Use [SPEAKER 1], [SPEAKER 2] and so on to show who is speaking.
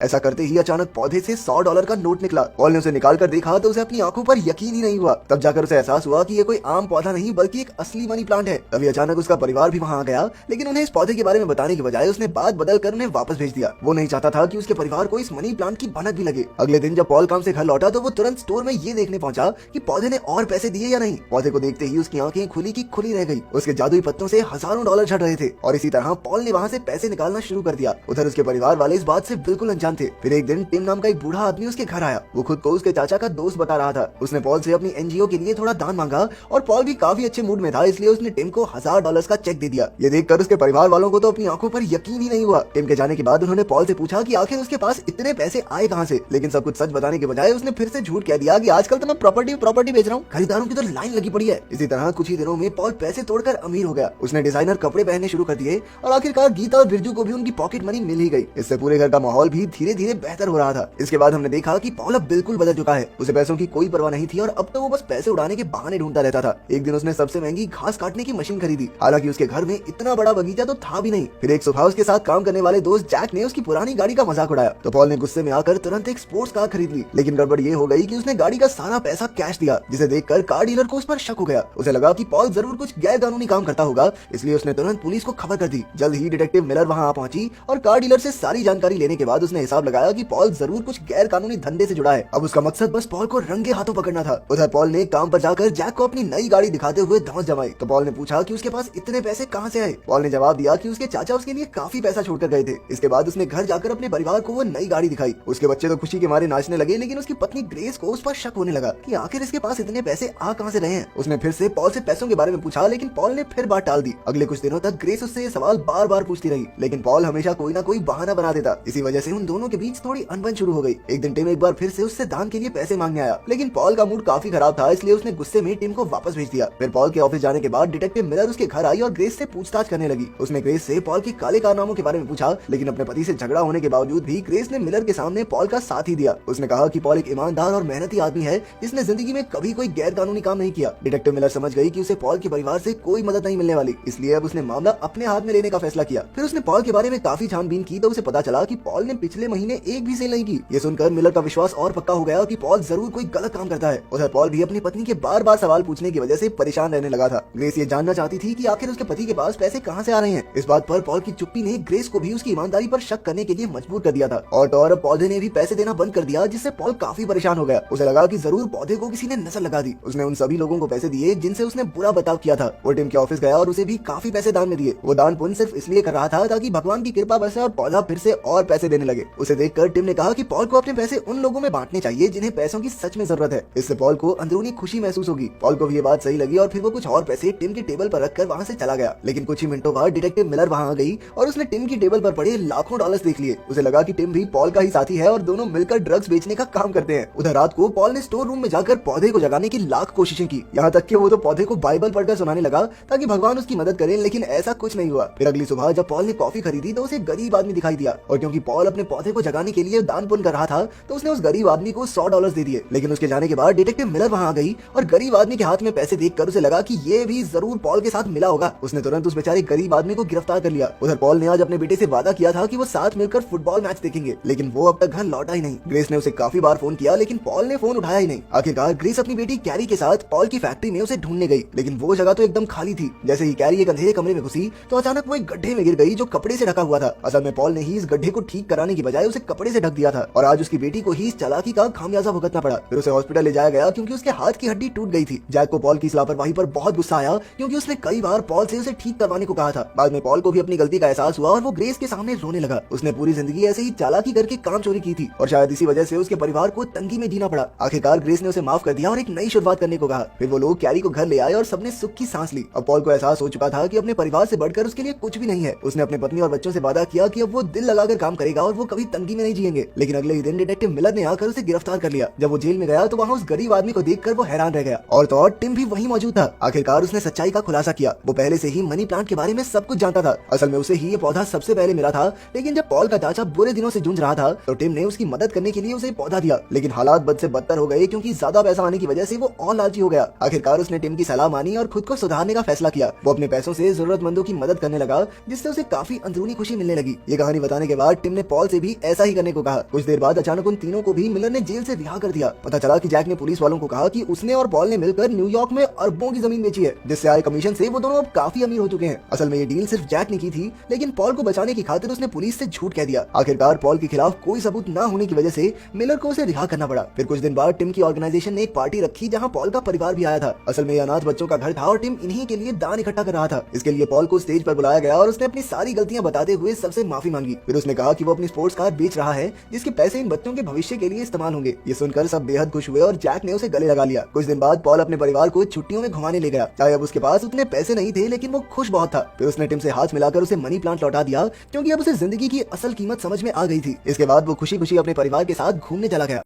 [SPEAKER 1] ऐसा करते ही अचानक पौधे से $100 का नोट निकला। पॉल ने उसे निकाल कर देखा तो उसे अपनी आंखों पर यकीन ही नहीं हुआ। तब जाकर उसे एहसास हुआ कि ये कोई आम पौधा नहीं बल्कि एक असली मनी प्लांट है। तभी अचानक उसका परिवार भी वहाँ आ गया, लेकिन उन्हें इस पौधे के बारे में बताने के बजाय उसने बात बदल कर उन्हें वापस भेज दिया। वो नहीं चाहता था कि उसके परिवार को इस मनी प्लांट की भनक भी लगे। अगले दिन जब पॉल काम से घर लौटा तो वो तुरंत स्टोर में ये देखने पहुंचा कि पौधे ने और पैसे दिए या नहीं। पौधे को देखते ही उसकी आंखें खुली की खुली रह गई। उसके जादुई पत्तों से हजारों डॉलर झड़ रहे थे और इसी तरह पॉल ने वहाँ से पैसे निकालना शुरू कर दिया। उधर उसके परिवार वाले इस बात से बिल्कुल अनजान थे। फिर एक दिन टिम नाम का एक बूढ़ा आदमी उसके घर आया। वो खुद को उसके चाचा का दोस्त बता रहा था। उसने पॉल से अपनी एनजीओ के लिए थोड़ा दान मांगा और पॉल भी काफी अच्छे मूड में था, इसलिए उसने टिम को $1000 का चेक दे दिया। ये देखकर उसके परिवार वालों को तो अपनी आंखों पर यकीन ही नहीं हुआ। टिम के जाने के बाद उन्होंने पॉल से पूछा कि आखिर उसके पास इतने पैसे आए कहाँ से, लेकिन सब कुछ सच बताने के बजाय उसने फिर से झूठ कह दिया कि आजकल तो मैं प्रॉपर्टी बेच रहा हूँ, खरीदारों की तो लाइन लगी पड़ी है। इसी तरह कुछ ही दिनों में पॉल पैसे तोड़कर अमीर हो गया। उसने डिजाइनर कपड़े पहनने शुरू कर दिए और आखिरकार गीता और बिरजू को भी उनकी पॉकेट मनी मिल ही गई। इससे पूरे घर का माहौल भी धीरे धीरे बेहतर हो रहा था। इसके बाद हमने देखा कि पॉल अब बिल्कुल बदल चुका है। उसे पैसों की कोई परवाह नहीं थी और अब तो वो बस पैसे उड़ाने के बहाने ढूंढता रहता था। एक दिन उसने सबसे महंगी घास काटने की मशीन खरीदी। हालांकि उसके घर में इतना बड़ा बगीचा तो था भी नहीं। फिर एक सुबह उसके साथ काम करने वाले दोस्त जैक ने उसकी पुरानी गाड़ी का मजाक उड़ाया तो पॉल ने गुस्से में आकर तुरंत एक स्पोर्ट्स कार खरीद ली। लेकिन गड़बड़ ये हो गई कि उसने गाड़ी का सारा पैसा कैश दिया, जिसे देखकर कार डीलर को उस पर शक हो गया। उसे लगा कि पॉल जरूर कुछ गैर कानूनी काम करता होगा, इसलिए उसने तुरंत पुलिस को खबर कर दी। जल्द ही डिटेक्टिव मिलर वहां आ पहुंची और कार डीलर से सारी जानकारी लेने के बाद उसने हिसाब लगाया कि पॉल जरूर कुछ गैर कानूनी धंधे से जुड़ा है। अब उसका मकसद बस पॉल को रंगे हाथों पकड़ना था। उधर पॉल ने काम पर जाकर जैक को अपनी नई गाड़ी दिखाते हुए धौंस जमाई तो पॉल ने पूछा कि उसके पास इतने पैसे कहां से आए। पॉल ने जवाब दिया कि उसके चाचा उसके लिए काफी पैसा छोड़कर गए थे। इसके बाद उसने घर जाकर अपने परिवार को वो नई गाड़ी दिखाई। उसके बच्चे तो खुशी के मारे नाचने लगे, लेकिन उसकी पत्नी ग्रेस को उस पर शक होने लगा कि आखिर इसके पास इतने पैसे आ कहां से रहे हैं। उसने फिर से पॉल से पैसों के बारे में पूछा, लेकिन पॉल ने फिर बात टाल दी। अगले कुछ दिनों तक ग्रेस उससे ये सवाल बार बार पूछती रही, लेकिन पॉल हमेशा कोई ना कोई बहाना बना देता। इसी वजह से उन दोनों के बीच थोड़ी अनबन शुरू हो गई। एक दिन टिम एक बार फिर से उससे दान के लिए पैसे मांगने आया, लेकिन पॉल का मूड काफी खराब था, इसलिए उसने गुस्से में टिम को वापस भेज दिया। फिर पॉल के ऑफिस जाने के बाद डिटेक्टिव मिलर उसके घर आई और ग्रेस से पूछताछ करने लगी। उसने ग्रेस से पॉल के काले कारनामों के बारे में पूछा, लेकिन अपने पति से झगड़ा होने के बावजूद भी ग्रेस ने मिलर के सामने पॉल का साथ ही दिया। उसने कहा कि पॉल एक ईमानदार और मेहनती आदमी है, जिसने जिंदगी में कभी कोई गैर कानूनी काम नहीं किया। डिटेक्टिव मिलर समझ गई कि उसे पॉल के परिवार से कोई मदद नहीं मिलने वाली, इसलिए अब उसने मामला अपने हाथ में लेने का फैसला किया। फिर उसने पॉल के बारे में काफी छानबीन की तो उसे पता चला कि पॉल ने पिछले महीने एक भी सेल नहीं की। ये सुनकर मिलर का विश्वास और पक्का हो गया कि पॉल जरूर कोई गलत काम करता है। उधर पॉल भी अपनी पत्नी के बार बार सवाल पूछने की वजह से परेशान रहने लगा था। ग्रेस ये जानना चाहती थी कि आखिर उसके पति के पास पैसे कहां से आ रहे हैं। इस बात पर पॉल की चुप्पी ने ग्रेस को भी उसकी ईमानदारी पर शक करने के लिए मजबूर कर दिया था। और तो और पौधे ने भी पैसे देना बंद कर दिया, जिससे पॉल काफी परेशान हो गया। उसे लगा कि जरूर पौधे को किसी ने नजर लगा दी। उसने उन सभी लोगों को पैसे दिए जिनसे उसने बुरा बर्ताव किया था। वो टिम के ऑफिस गया और उसे भी काफी पैसे दान में दिए। वो दान पुण्य सिर्फ इसलिए कर रहा था ताकि भगवान की कृपा बरसे और पौधा फिर से और पैसे देने लगे। उसे देखकर टिम ने कहा कि पॉल को अपने पैसे उन लोगों में बांटने चाहिए जिन्हें पैसों की सच में जरूरत है। इससे पॉल को अंदरूनी खुशी महसूस होगी। पॉल को भी ये बात सही लगी और फिर वो कुछ और पैसे टिम की टेबल पर रखकर वहाँ से चला गया। लेकिन कुछ ही मिनटों बाद डिटेक्टिव मिलर वहाँ आ गई और उसने टिम की टेबल पर पड़े लाखों डॉलर्स देख लिए। उसे लगा कि टिम भी पॉल का ही साथी है और दोनों मिलकर ड्रग्स बेचने का काम करते हैं। उधर रात को पॉल ने स्टोर रूम में जाकर पौधे को जगाने की लाख कोशिशें की, यहाँ तक कि वो तो पौधे को बाइबल पढ़कर सुनाने लगा ताकि भगवान उसकी मदद करे, लेकिन ऐसा कुछ नहीं हुआ। फिर अगली सुबह जब पॉल ने कॉफी खरीदी तो उसे गरीब आदमी दिखाई दिया और क्योंकि पॉल अपने पौधे को जगाने के लिए दान पुण्य कर रहा था तो उसने उस गरीब आदमी को $100 दे दिए। लेकिन उसके जाने के बाद डिटेक्टिव मिलर वहाँ आ गई और गरीब आदमी के हाथ में पैसे देखकर उसे लगा कि ये भी जरूर पॉल के साथ मिला होगा। उसने तुरंत उस बेचारे गरीब आदमी को गिरफ्तार कर लिया। उधर पॉल ने आज अपने बेटे से वादा किया था कि वो साथ मिलकर फुटबॉल मैच देखेंगे, लेकिन वो अब तक घर लौटा ही नहीं। ग्रेस ने उसे काफी बार फोन किया, लेकिन पॉल ने फोन उठाया ही नहीं। आखिरकार ग्रेस अपनी बेटी कैरी के साथ पॉल की फैक्ट्री में उसे ढूंढने गई, लेकिन वो जगह तो एकदम खाली थी। जैसे ही कैरी एक अंधेरे कमरे में घुसी तो अचानक वो एक गड्ढे में गिर गई जो कपड़े से ढका हुआ था। असल में पॉल ने ही इस गड्ढे को ठीक कराने की बजाय उसे कपड़े से ढक दिया था और आज उसकी बेटी को ही इस चालाकी का खामियाजा भुगतना पड़ा। फिर उसे हॉस्पिटल ले जाया गया क्योंकि उसके हाथ की हड्डी टूट गई थी। जैक को पॉल की इस लापरवाही पर बहुत गुस्सा आया क्योंकि उसने कई बार पॉल से उसे ठीक करवाने को कहा था। बाद में पॉल को भी अपनी गलती का एहसास हुआ और वो ग्रेस के सामने रोने लगा। उसने पूरी जिंदगी ऐसे ही चालाकी करके काम चोरी की थी और शायद इसी वजह से उसके परिवार को तंगी में जीना पड़ा। आखिरकार ग्रेस ने उसे माफ कर दिया और एक नई शुरुआत करने को कहा। फिर वो लोग कैरी को घर ले आए और सबने सुख की सांस ली। अब पॉल को एहसास हो चुका था कि अपने परिवार से बढ़कर उसके लिए कुछ भी नहीं है। उसने अपने पत्नी और बच्चों से वादा किया कि अब वो दिल लगाकर काम करेगा और वो कभी तंगी में नहीं जिएंगे। लेकिन अगले ही दिन डिटेक्टिव मिलर ने आकर उसे गिरफ्तार कर लिया। जब वो जेल में गया तो वहाँ उस गरीब आदमी को देखकर वो हैरान रह गया और तो और टिम भी वहीं मौजूद था। आखिरकार उसने सच्चाई का खुलासा किया। वो पहले से ही मनी प्लांट के बारे में सब कुछ जानता था। असल में उसे ही ये पौधा सबसे पहले मिला था, लेकिन जब पॉल का चाचा बुरे दिनों से जूझ रहा था तो टिम ने उसकी मदद करने के लिए उसे पौधा दिया। लेकिन हालात बद से बदतर हो गए क्योंकि ज्यादा पैसा आने की वजह से वो और लालची हो गया। आखिरकार उसने टिम की सलाह मानी और खुद को सुधारने का फैसला किया। वो अपने पैसों से जरूरतमंदों की मदद करने लगा, जिससे उसे काफी अंदरूनी खुशी मिलने लगी। ये कहानी बताने के बाद टिम ने पॉल से भी भी ऐसा ही करने को कहा। कुछ देर बाद अचानक उन तीनों को भी मिलर ने जेल से रिहा कर दिया। पता चला कि जैक ने पुलिस वालों को कहा कि उसने और पॉल ने मिलकर न्यूयॉर्क में अरबों की जमीन बेची है, जिससे आए कमीशन से वो दोनों अब काफी अमीर हो चुके हैं। असल में ये डील सिर्फ जैक ने की थी, लेकिन पॉल को बचाने की खातिर उसने पुलिस से झूठ कह दिया। आखिरकार पॉल के खिलाफ कोई सबूत न होने की वजह से मिलर को उसे रिहा करना पड़ा। फिर कुछ दिन बाद टिम की ऑर्गेनाइजेशन ने एक पार्टी रखी जहाँ पॉल का परिवार भी आया था। असल में ये अनाथ बच्चों का घर था और टिम इन्हीं के लिए दान इकट्ठा कर रहा था। इसके लिए पॉल को स्टेज पर बुलाया गया और उसने अपनी सारी गलतियां बताते हुए सबसे माफी मांगी। फिर उसने कहा कि वो अपनी स्पोर्ट्स कार बेच रहा है, जिसके पैसे इन बच्चों के भविष्य के लिए इस्तेमाल होंगे। ये सुनकर सब बेहद खुश हुए और जैक ने उसे गले लगा लिया। कुछ दिन बाद पॉल अपने परिवार को छुट्टियों में घुमाने ले गया। चाहे अब उसके पास उतने पैसे नहीं थे, लेकिन वो खुश बहुत था। फिर उसने टिम से हाथ मिलाकर उसे मनी प्लांट लौटा दिया, क्योंकि अब उसे जिंदगी की असल कीमत समझ में आ गई थी। इसके बाद वो खुशी खुशी अपने परिवार के साथ घूमने चला गया।